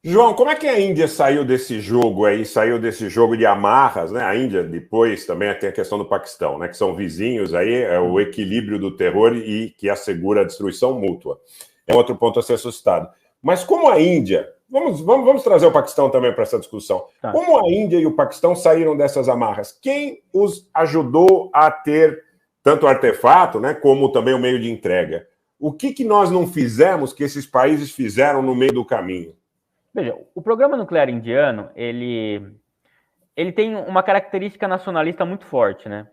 João, como é que a Índia saiu desse jogo aí, saiu desse jogo de amarras, né? A Índia depois também tem a questão do Paquistão, né? Que são vizinhos aí, é o Uhum. equilíbrio do terror e que assegura a destruição mútua. É outro ponto a ser assustado. Mas como a Índia, vamos trazer o Paquistão também para essa discussão. Tá. Como a Índia e o Paquistão saíram dessas amarras? Quem os ajudou a ter tanto artefato, né, como também o meio de entrega? O que nós não fizemos que esses países fizeram no meio do caminho? Veja, o programa nuclear indiano, ele tem uma característica nacionalista muito forte, né?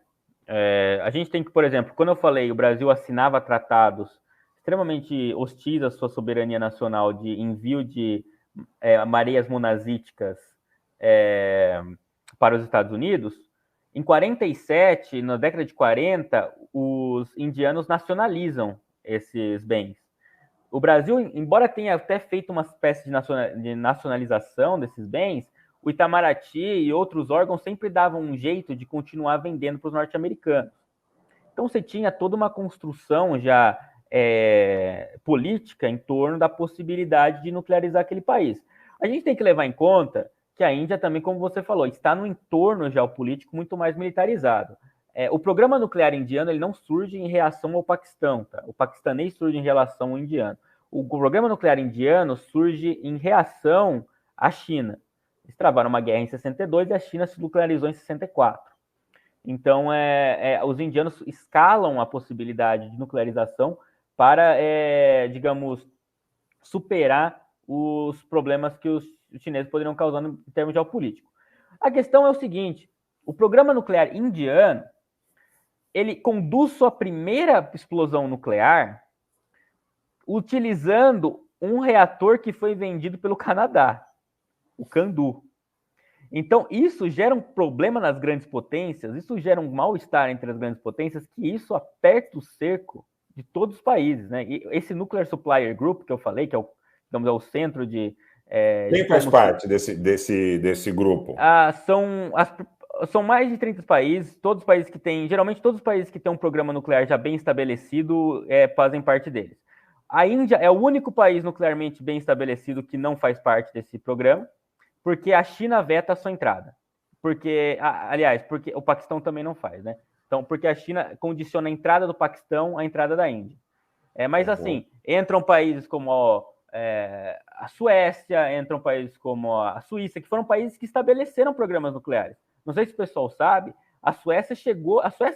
A gente tem que, por exemplo, quando eu falei o Brasil assinava tratados extremamente hostis à sua soberania nacional de envio de mareias monazíticas é, para os Estados Unidos, em 47, na década de 40, os indianos nacionalizam esses bens. O Brasil, embora tenha até feito uma espécie de nacionalização desses bens, o Itamaraty e outros órgãos sempre davam um jeito de continuar vendendo para os norte-americanos. Então você tinha toda uma construção já política em torno da possibilidade de nuclearizar aquele país. A gente tem que levar em conta que a Índia também, como você falou, está no entorno geopolítico muito mais militarizado. O programa nuclear indiano ele não surge em reação ao Paquistão, tá? O paquistanês surge em relação ao indiano. O programa nuclear indiano surge em reação à China. Eles travaram uma guerra em 62 e a China se nuclearizou em 64. Então, os indianos escalam a possibilidade de nuclearização para, digamos, superar os problemas que os chineses poderiam causar em termos geopolíticos. A questão é o seguinte: o programa nuclear indiano ele conduz sua primeira explosão nuclear utilizando um reator que foi vendido pelo Canadá, o Candu. Então, isso gera um problema nas grandes potências, isso gera um mal-estar entre as grandes potências, que isso aperta o cerco de todos os países, né? E esse Nuclear Supplier Group que eu falei, que é o, digamos, é o centro de Quem faz como se... parte desse grupo? São mais de 30 países, todos os países que têm, geralmente todos os países que têm um programa nuclear já bem estabelecido fazem parte deles. A Índia é o único país nuclearmente bem estabelecido que não faz parte desse programa, porque a China veta a sua entrada. Aliás, porque o Paquistão também não faz, né? Então, porque a China condiciona a entrada do Paquistão à entrada da Índia. Mas Uhum. assim, entram países como a Suécia, entram países como a Suíça, que foram países que estabeleceram programas nucleares. Não sei se o pessoal sabe, a Suécia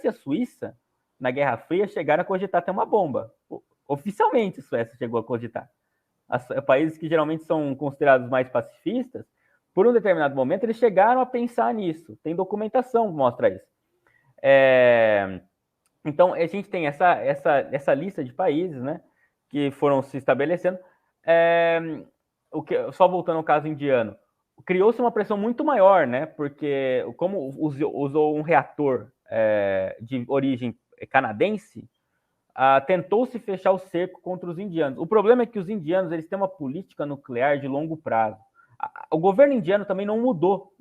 e a Suíça, na Guerra Fria, chegaram a cogitar ter uma bomba. Oficialmente, a Suécia chegou a cogitar. Países que geralmente são considerados mais pacifistas, por um determinado momento, eles chegaram a pensar nisso. Tem documentação que mostra isso. Então, a gente tem essa lista de países, né, que foram se estabelecendo. Só voltando ao caso indiano, criou-se uma pressão muito maior, né, porque como usou um reator de origem canadense, tentou-se fechar o cerco contra os indianos. O problema é que os indianos eles têm uma política nuclear de longo prazo. O governo indiano também não mudou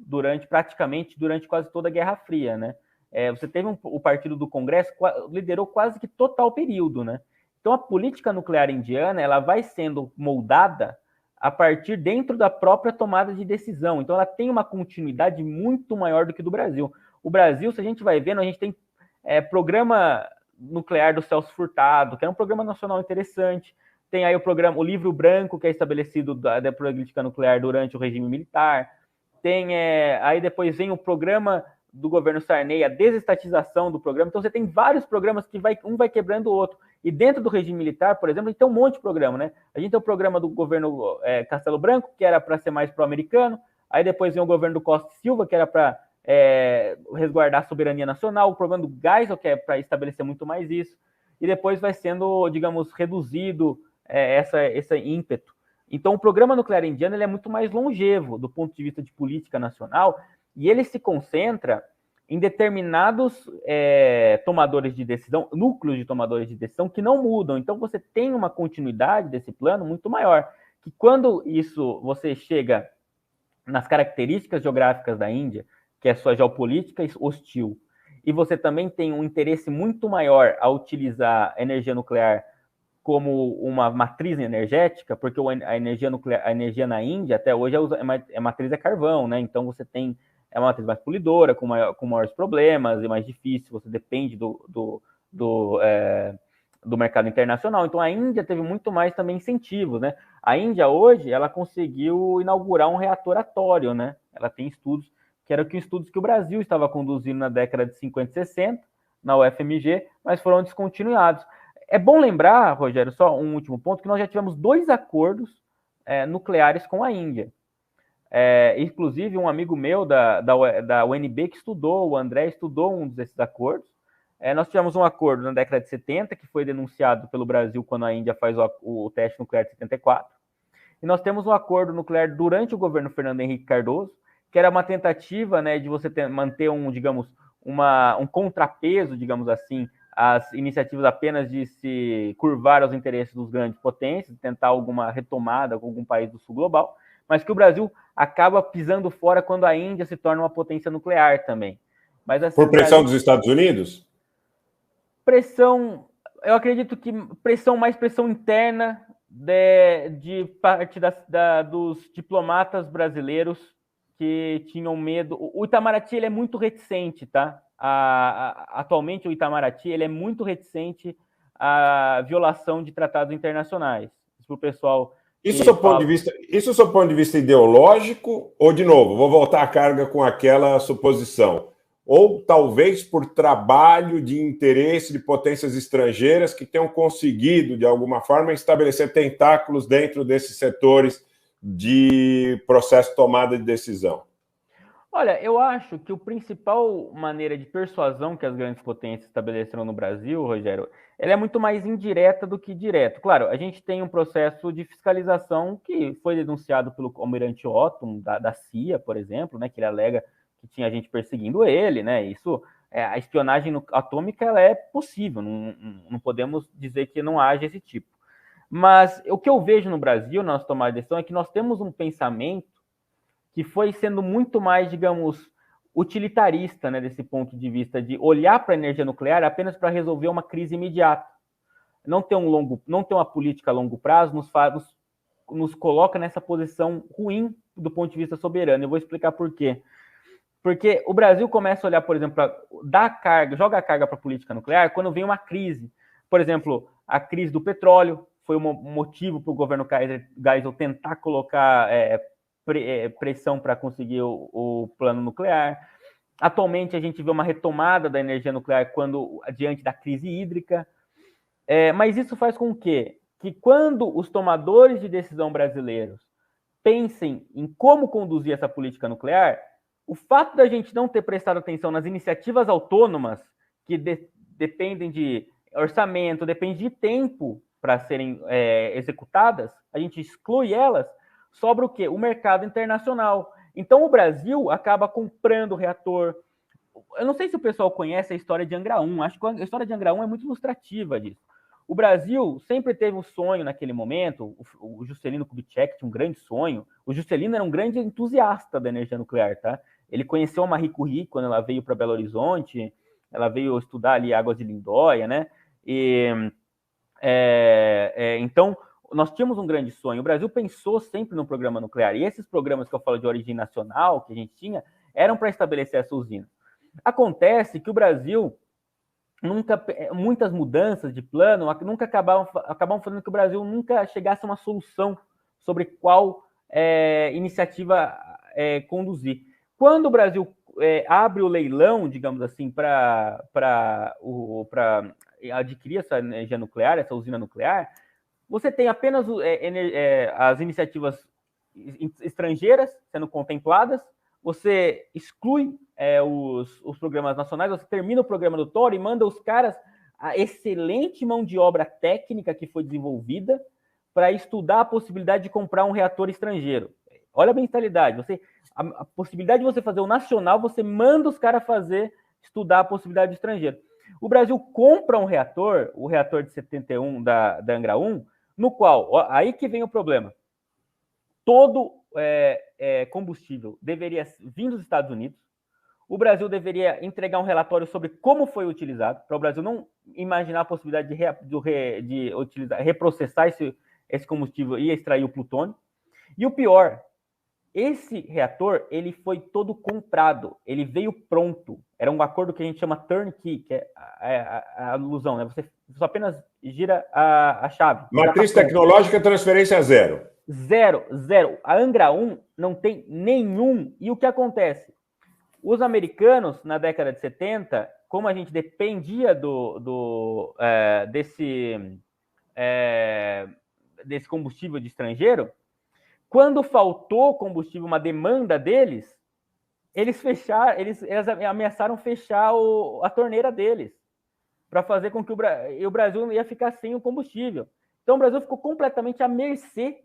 praticamente durante quase toda a Guerra Fria, né? Você teve o partido do Congresso liderou quase que total período, né? Então a política nuclear indiana ela vai sendo moldada a partir dentro da própria tomada de decisão. Então ela tem uma continuidade muito maior do que do Brasil. O Brasil, se a gente vai vendo, a gente tem programa nuclear do Celso Furtado, que é um programa nacional interessante. Tem aí o livro branco, que é estabelecido da política nuclear durante o regime militar. Tem aí depois vem o programa do governo Sarney, a desestatização do programa. Então você tem vários programas que um vai quebrando o outro. E dentro do regime militar, por exemplo, a gente tem um monte de programa, né? A gente tem o programa do governo Castelo Branco, que era para ser mais pró-americano. Aí depois vem o governo do Costa e Silva, que era para resguardar a soberania nacional, o programa do Geisel, que é para estabelecer muito mais isso, e depois vai sendo, digamos, reduzido esse ímpeto. Então, o programa nuclear indiano ele é muito mais longevo do ponto de vista de política nacional, e ele se concentra em determinados tomadores de decisão, núcleos de tomadores de decisão que não mudam. Então, você tem uma continuidade desse plano muito maior, que quando isso você chega nas características geográficas da Índia, que é sua geopolítica hostil, e você também tem um interesse muito maior a utilizar energia nuclear como uma matriz energética, porque a energia nuclear, a energia na Índia até hoje a matriz é carvão, né? Então você tem uma matriz mais poluidora, com maiores problemas, e mais difícil, você depende do mercado internacional. Então a Índia teve muito mais também incentivos, né? A Índia hoje ela conseguiu inaugurar um reator atório, né? Ela tem estudos que eram estudos que o Brasil estava conduzindo na década de 50 e 60 na UFMG, mas foram descontinuados. É bom lembrar, Rogério, só um último ponto, que nós já tivemos 2 acordos nucleares com a Índia. Inclusive, um amigo meu da UNB que estudou, o André, estudou um desses acordos. Nós tivemos um acordo na década de 70, que foi denunciado pelo Brasil quando a Índia faz o teste nuclear de 74. E nós temos um acordo nuclear durante o governo Fernando Henrique Cardoso, que era uma tentativa, né, de você manter um contrapeso, digamos assim, às iniciativas apenas de se curvar aos interesses dos grandes potências, tentar alguma retomada com algum país do sul global, mas que o Brasil acaba pisando fora quando a Índia se torna uma potência nuclear também. Mas, assim, por pressão dos Estados Unidos? Pressão, eu acredito que mais pressão interna de parte dos diplomatas brasileiros que tinham medo. O Itamaraty ele é muito reticente, tá? Atualmente o Itamaraty ele é muito reticente à violação de tratados internacionais. Isso para o pessoal. Isso do seu ponto de vista ideológico, ou, de novo, vou voltar à carga com aquela suposição, ou talvez por trabalho de interesse de potências estrangeiras que tenham conseguido, de alguma forma, estabelecer tentáculos dentro desses setores de processo de tomada de decisão? Olha, eu acho que a principal maneira de persuasão que as grandes potências estabeleceram no Brasil, Rogério, ela é muito mais indireta do que direta. Claro, a gente tem um processo de fiscalização que foi denunciado pelo almirante Otto, da CIA, por exemplo, né, que ele alega que tinha gente perseguindo ele, né? Isso, a espionagem atômica ela é possível, não podemos dizer que não haja esse tipo. Mas o que eu vejo no Brasil, na nossa tomada de decisão, é que nós temos um pensamento que foi sendo muito mais, digamos, utilitarista, né, desse ponto de vista de olhar para a energia nuclear apenas para resolver uma crise imediata. Não ter uma política a longo prazo nos coloca nessa posição ruim do ponto de vista soberano. Eu vou explicar por quê. Porque o Brasil começa a olhar, por exemplo, joga a carga para a política nuclear quando vem uma crise. Por exemplo, a crise do petróleo foi um motivo para o governo Geisel tentar colocar pressão para conseguir o plano nuclear. Atualmente, a gente vê uma retomada da energia nuclear diante da crise hídrica. Mas isso faz com que quando os tomadores de decisão brasileiros pensem em como conduzir essa política nuclear, o fato da gente não ter prestado atenção nas iniciativas autônomas, que dependem de orçamento, depende de tempo para serem executadas, a gente exclui elas, sobra o quê? O mercado internacional. Então, o Brasil acaba comprando reator. Eu não sei se o pessoal conhece a história de Angra 1, acho que a história de Angra 1 é muito ilustrativa disso. O Brasil sempre teve um sonho naquele momento, o Juscelino Kubitschek tinha um grande sonho, o Juscelino era um grande entusiasta da energia nuclear, tá? Ele conheceu a Marie Curie quando ela veio para Belo Horizonte, ela veio estudar ali Águas de Lindóia, né? Então, nós tínhamos um grande sonho. O Brasil pensou sempre no programa nuclear. E esses programas que eu falo de origem nacional, que a gente tinha, eram para estabelecer essa usina. Acontece que o Brasil, muitas mudanças de plano, nunca acabavam fazendo que o Brasil nunca chegasse a uma solução sobre qual iniciativa conduzir. Quando o Brasil abre o leilão, digamos assim, para adquirir essa energia nuclear, essa usina nuclear, você tem apenas as iniciativas estrangeiras sendo contempladas, você exclui os programas nacionais, você termina o programa do Thor e manda os caras a excelente mão de obra técnica que foi desenvolvida para estudar a possibilidade de comprar um reator estrangeiro. Olha a mentalidade, a possibilidade de você fazer o nacional, você manda os caras estudar a possibilidade do estrangeiro. O Brasil compra um reator, o reator de 71 da Angra 1, no qual, aí que vem o problema, todo combustível deveria vir dos Estados Unidos, O Brasil deveria entregar um relatório sobre como foi utilizado, para o Brasil não imaginar a possibilidade de reprocessar esse combustível e extrair o plutônio. E o pior, esse reator, ele foi todo comprado, ele veio pronto. Era um acordo que a gente chama turnkey, que é a alusão, né? Você só apenas gira a chave. Matriz tecnológica, transferência zero. Zero. A Angra 1 não tem nenhum. E o que acontece? Os americanos, na década de 70, como a gente dependia desse combustível de estrangeiro, quando faltou combustível, uma demanda deles, eles ameaçaram fechar a torneira deles, para fazer com que o Brasil ia ficar sem o combustível. Então o Brasil ficou completamente à mercê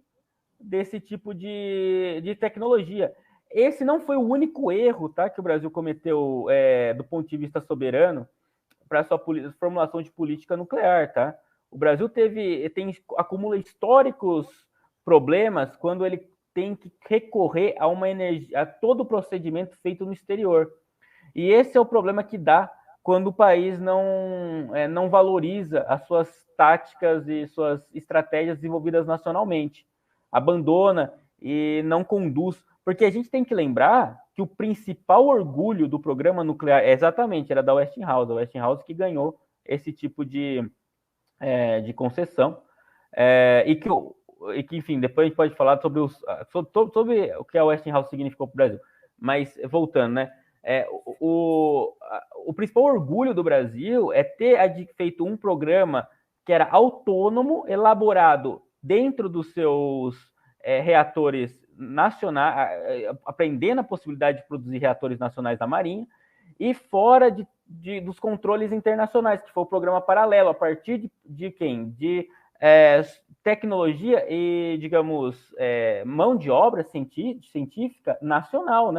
desse tipo de tecnologia. Esse não foi o único erro, tá, que o Brasil cometeu do ponto de vista soberano para sua formulação de política nuclear, tá? O Brasil acumula históricos problemas quando ele tem que recorrer a todo o procedimento feito no exterior. E esse é o problema que dá quando o país não valoriza as suas táticas e suas estratégias desenvolvidas nacionalmente. Abandona e não conduz. Porque a gente tem que lembrar que o principal orgulho do programa nuclear era da Westinghouse. A Westinghouse que ganhou esse tipo de concessão. E que, enfim, depois a gente pode falar sobre o que a Westinghouse significou para o Brasil. Mas, voltando, né? O principal orgulho do Brasil é ter feito um programa que era autônomo, elaborado dentro dos seus reatores nacionais, aprendendo a possibilidade de produzir reatores nacionais da Marinha, e fora dos controles internacionais, que foi o programa paralelo, a partir de quem? De tecnologia e, digamos, mão de obra científica nacional, né?